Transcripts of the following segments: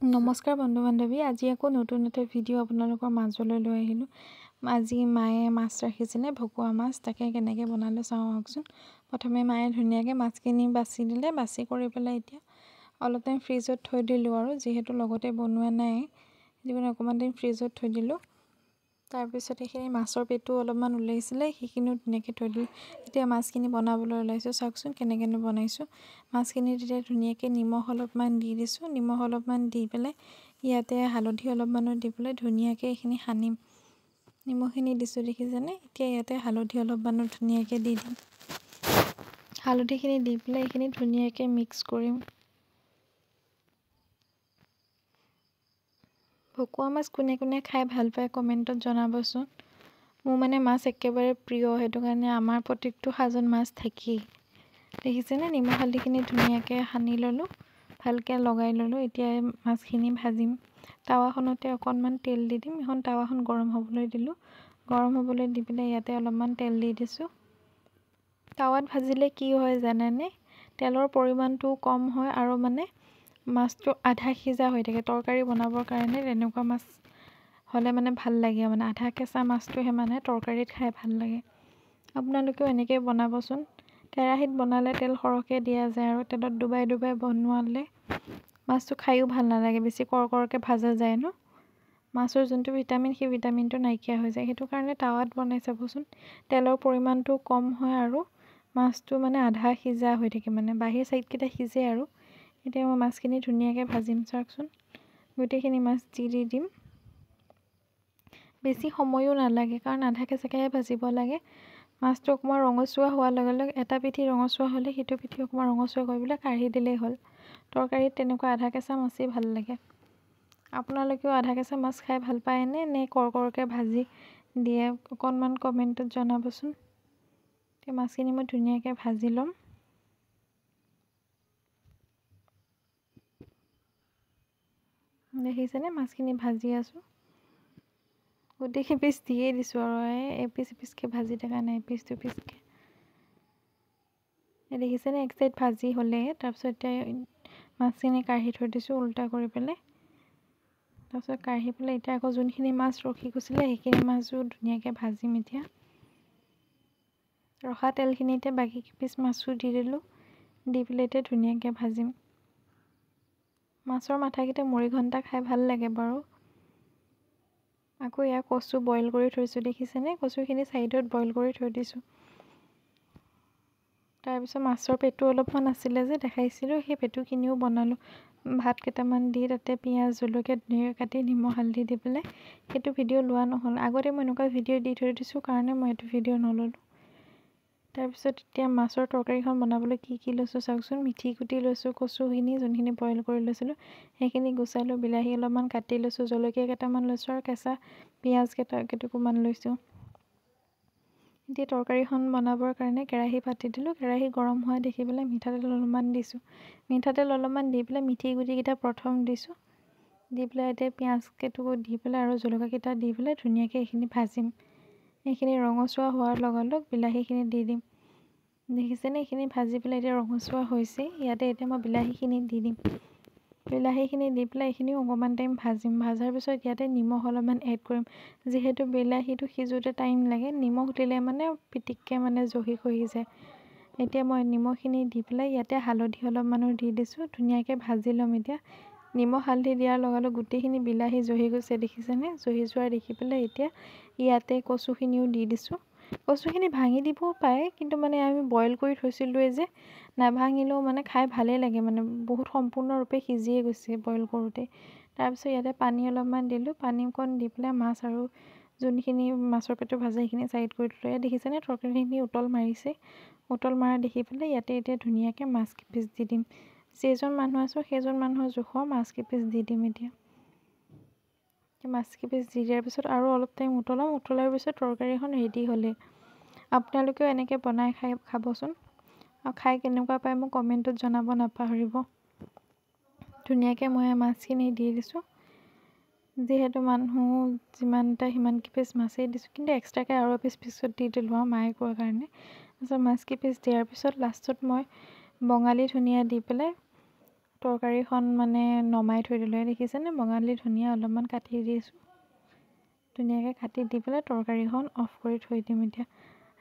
নমস্কাৰ বন্ধু বান্ধৱী, আজি আকৌ নতুন এটা ভিডিঅ' আপোনালোকৰ মাজলৈ লৈ আহিলোঁ। আজি মায়ে মাছ ৰাখিছিলে, ভকুৱা মাছ, তাকে কেনেকৈ বনালে চাওঁ আহকচোন। প্ৰথমে মায়ে ধুনীয়াকৈ মাছখিনি বাছি দিলে, বাছি কৰি পেলাই এতিয়া অলপ টাইম ফ্ৰিজত থৈ দিলোঁ আৰু যিহেতু লগতে বনোৱা নাই, যিকোনো অকণমান টাইম ফ্ৰিজত থৈ দিলোঁ। তাৰপিছত এইখিনি মাছৰ পেটু অলপমান ওলাইছিলে, সেইখিনিও ধুনীয়াকৈ থৈ দিলোঁ। এতিয়া মাছখিনি বনাবলৈ ওলাইছোঁ, চাওকচোন কেনেকৈনো বনাইছোঁ। মাছখিনি তেতিয়া ধুনীয়াকৈ নিমখ অলপমান দি দিছোঁ, নিমখ অলপমান দি পেলাই ইয়াতে হালধি অলপমানো দি পেলাই ধুনীয়াকৈ এইখিনি সানিম। নিমখখিনি দিছোঁ দেখিছেনে? এতিয়া ইয়াতে হালধি অলপমানো ধুনীয়াকৈ দি দিম। হালধিখিনি দি পেলাই এইখিনি ধুনীয়াকৈ মিক্স কৰিম। ভকুৱা মাছ কোনে কোনে খাই ভাল পায় কমেণ্টত জনাবচোন। মোৰ মানে মাছ একেবাৰে প্ৰিয়, সেইটো কাৰণে আমাৰ প্ৰত্যেকটো সাজত মাছ থাকেই। দেখিছেনে? নিমখ হালধিখিনি ধুনীয়াকৈ সানি ল'লোঁ, ভালকৈ লগাই ল'লোঁ। এতিয়া মাছখিনি ভাজিম। টাৱাখনতে অকণমান তেল দি দিম। এখন টাৱাখন গৰম হ'বলৈ দিলোঁ, গৰম হ'বলৈ দি পেলাই ইয়াতে অলপমান তেল দি দিছোঁ। টাৱাত ভাজিলে কি হয় জানেনে? তেলৰ পৰিমাণটোও কম হয় আৰু মানে মাছটো আধা সিজা হৈ থাকে। তৰকাৰী বনাবৰ কাৰণে তেনেকুৱা মাছ হ'লে মানে ভাল লাগে, মানে আধা কেঁচা মাছটোহে মানে তৰকাৰীত খাই ভাল লাগে। আপোনালোকেও এনেকৈ বনাবচোন। কেৰাহীত বনালে তেল সৰহকৈ দিয়া যায় আৰু তেলত ডুবাই ডুবাই বনোৱালে মাছটো খায়ো ভাল নালাগে, বেছি কৰকৰকৈ ভাজা যায় ন। মাছৰ যোনটো ভিটামিন, সেই ভিটামিনটো নাইকিয়া হৈ যায়। সেইটো কাৰণে টাৱাত বনাই চাবচোন। তেলৰ পৰিমাণটো কম হয় আৰু মাছটো মানে আধা সিজা হৈ থাকে, মানে বাহিৰ চাইডকেইটা সিজে আৰু। এতিয়া মই মাছখিনি ধুনীয়াকৈ ভাজিম, চাওকচোন। গোটেইখিনি মাছ দি দিম। বেছি সময়ো নালাগে, কাৰণ আধা কেঁচাকৈহে ভাজিব লাগে। মাছটো অকণমান ৰঙচুৱা হোৱাৰ লগে লগে এটা পিঠি ৰঙচুৱা হ'লে সিটো পিঠি অকণমান ৰঙচুৱা কৰি পেলাই কাঢ়ি দিলেই হ'ল। তৰকাৰীত তেনেকুৱা আধা কেঁচা মাছেই ভাল লাগে। আপোনালোকেও আধা কেঁচা মাছ খাই ভাল পায়নে, নে কৰকৰকৈ ভাজি দিয়ে? অকণমান কমেণ্টত জনাবচোন। এতিয়া মাছখিনি মই ধুনীয়াকৈ ভাজি ল'ম। দেখিছেনে? মাছখিনি ভাজি আছোঁ। গোটেইখিনি পিচ দিয়ে দিছোঁ আৰু এপিচ এপিচকৈ ভাজি থকা নাই, এপিচ দুপিচকৈ। দেখিছেনে? এক চাইড ভাজি হ'লে তাৰপিছত এতিয়া মাছখিনি কাঢ়ি থৈ দিছোঁ উল্টা কৰি পেলাই। তাৰপিছত কাঢ়ি পেলাই এতিয়া আকৌ যোনখিনি মাছ ৰখি গৈছিলে সেইখিনি মাছো ধুনীয়াকৈ ভাজিম। এতিয়া ৰখা তেলখিনিতে বাকী পিচ মাছো দি দিলোঁ, দি পেলাই এতিয়া ধুনীয়াকৈ ভাজিম। মাছৰ মাথাকেইটা মুড়ি ঘণ্টা খাই ভাল লাগে বাৰু। আকৌ এয়া কচু বইল কৰি থৈছোঁ, দেখিছেনে? কচুখিনি চাইডত বইল কৰি থৈ দিছোঁ। তাৰপিছত মাছৰ পেটু অলপমান আছিলে যে দেখাইছিলোঁ, সেই পেটুখিনিও বনালোঁ। ভাত কেইটামান দি তাতে পিঁয়াজ জলকীয়া ধুনীয়াকৈ কাটি নিমখ হালধি দি পেলাই। সেইটো ভিডিঅ' লোৱা নহ'ল, আগতে মই এনেকুৱা ভিডিঅ' দি থৈ দিছোঁ কাৰণে মই এইটো ভিডিঅ' নল'লোঁ। তাৰপিছত এতিয়া মাছৰ তৰকাৰীখন বনাবলৈ কি কি লৈছোঁ চাওকচোন। মিঠি গুটি লৈছোঁ, কচুখিনি যোনখিনি বইল কৰি লৈছিলোঁ সেইখিনি গুচাই লৈ, বিলাহী অলপমান কাটি লৈছোঁ, জলকীয়া কেইটামান লৈছোঁ আৰু কেঁচা পিঁয়াজ কেইটুকুৰমান লৈছোঁ। এতিয়া তৰকাৰীখন বনাবৰ কাৰণে কেৰাহী পাতি দিলোঁ। কেৰাহী গৰম হোৱা দেখি পেলাই মিঠাতেল অলপমান দিছোঁ। মিঠাতেল অলপমান দি পেলাই মিঠি গুটিকেইটা প্ৰথম দিছোঁ, দি পেলাই এতিয়া পিঁয়াজ কেইটুকু দি পেলাই আৰু জলকীয়াকেইটা দি পেলাই ধুনীয়াকৈ এইখিনি ভাজিম। এইখিনি ৰঙচুৱা হোৱাৰ লগে লগে বিলাহীখিনি দি দিম। দেখিছেনে? এইখিনি ভাজি পেলাই এতিয়া ৰঙচুৱা হৈছে। ইয়াতে এতিয়া মই বিলাহীখিনি দি দিম। বিলাহীখিনি দি পেলাই এইখিনিও অকণমান টাইম ভাজিম। ভাজাৰ পিছত ইয়াতে নিমখ অলপমান এড কৰিম। যিহেতু বিলাহীটো সিজোঁতে টাইম লাগে, নিমখ দিলে মানে পিটিককৈ মানে জহি খহি যায়। এতিয়া মই নিমখখিনি দি পেলাই ইয়াতে হালধি অলপমানো দি দিছোঁ, ধুনীয়াকৈ ভাজি ল'ম। এতিয়া নিমখ হালধি দিয়াৰ লগে লগে গোটেইখিনি বিলাহী জহি গৈছে, দেখিছেনে? জহি যোৱা দেখি পেলাই এতিয়া ইয়াতে কচুখিনিও দি দিছোঁ। কচুখিনি ভাঙি দিবও পাৰে, কিন্তু মানে আমি বইল কৰি থৈছিলোঁৱে যে, নাভাঙিলেও মানে খাই ভালেই লাগে, মানে বহুত সম্পূৰ্ণৰূপে সিজিয়ে গৈছে বইল কৰোঁতে। তাৰপিছত ইয়াতে পানী অলপমান দিলোঁ, পানী অকণ দি পেলাই মাছ আৰু যোনখিনি মাছৰ পেটু ভাজা সেইখিনি ছাইড কৰি দিলোঁ। ইয়াত দেখিছেনে? তৰকাৰীখিনি উতল মাৰিছে। উতল মৰা দেখি পেলাই ইয়াতে এতিয়া ধুনীয়াকৈ মাছ কেইপিচ দি দিম। যেইজন মানুহ আছোঁ সেইজন মানুহৰ জোখৰ মাছ কেইপিচ দি দিম। এতিয়া মাছ কেইপিচ দি দিয়াৰ পিছত আৰু অলপ টাইম উতলাম। উতলাৰ পিছত তৰকাৰীখন ৰেডি হ'লে। আপোনালোকেও এনেকৈ বনাই খাবচোন, আৰু খাই কেনেকুৱা পায় মোক কমেণ্টত জনাব নাপাহৰিব। ধুনীয়াকৈ মই মাছখিনি দি দিছোঁ। যিহেতু মানুহ যিমানটা সিমান কেইপিচ মাছেই দিছোঁ, কিন্তু এক্সট্ৰাকৈ আৰু এপিচ পিছত দি দিলোঁ আৰু মায়ে কোৱাৰ কাৰণে। তাৰপিছত মাছ কেইপিচ দিয়াৰ পিছত লাষ্টত মই বঙালী ধনিয়া দি পেলাই তৰকাৰীখন মানে নমাই থৈ দিলোঁ দেখিছেনে বঙালী ধনিয়া অলপমান কাটি দিছোঁ ধুনীয়াকৈ কাটি দি পেলাই তৰকাৰীখন অফ কৰি থৈ দিম এতিয়া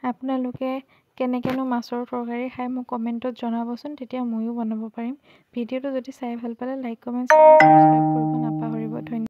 আপোনালোকে কেনেকৈনো মাছৰ তৰকাৰী খাই মোক কমেণ্টত জনাবচোন তেতিয়া ময়ো বনাব পাৰিম ভিডিঅ'টো যদি চাই ভাল পালে লাইক কমেণ্ট ছাবস্ক্ৰাইব কৰিব নাপাহৰিব ধন্যবাদ